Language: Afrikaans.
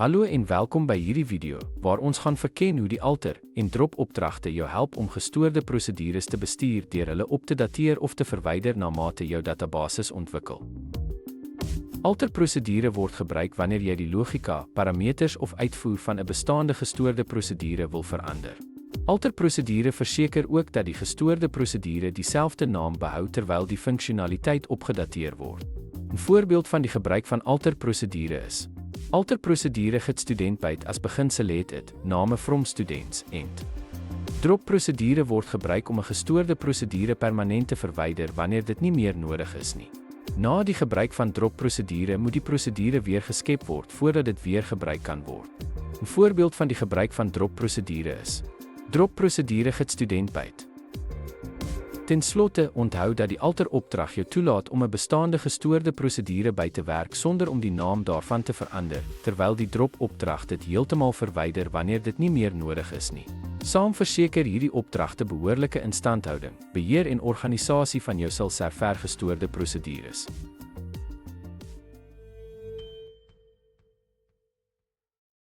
Hallo en welkom by hierdie video, waar ons gaan verken hoe die alter en drop opdragte jou help om gestoorde prosedures te bestuur deur hulle op te dateer of te verwyder na mate jou databasis ontwikkel. Alter prosedure word gebruik wanneer jy die logika, parameters of uitvoer van 'n bestaande gestoorde prosedure wil verander. Alter prosedure verseker ook dat die gestoorde prosedure dieselfde naam behou terwyl die funksionaliteit opgedateer word. 'n Voorbeeld van die gebruik van alter prosedure is: alter prosedure get student byte as beginsel het it, name from students, end. Drop prosedure word gebruik om 'n gestoorde prosedure permanent te verwyder wanneer dit nie meer nodig is nie. Na die gebruik van drop prosedure moet die prosedure weer geskep word voordat dit weer gebruik kan word. 'n Voorbeeld van die gebruik van drop prosedure is: drop prosedure get student byte. Ten slotte, onthou dat die alter opdrag jou toelaat om 'n bestaande gestoorde prosedure by te werk sonder om die naam daarvan te verander, terwyl die drop opdrag dit heeltemal verwyder wanneer dit nie meer nodig is nie. Saam verseker hierdie opdragte behoorlike instandhouding, beheer en organisasie van jou server gestoorde prosedures.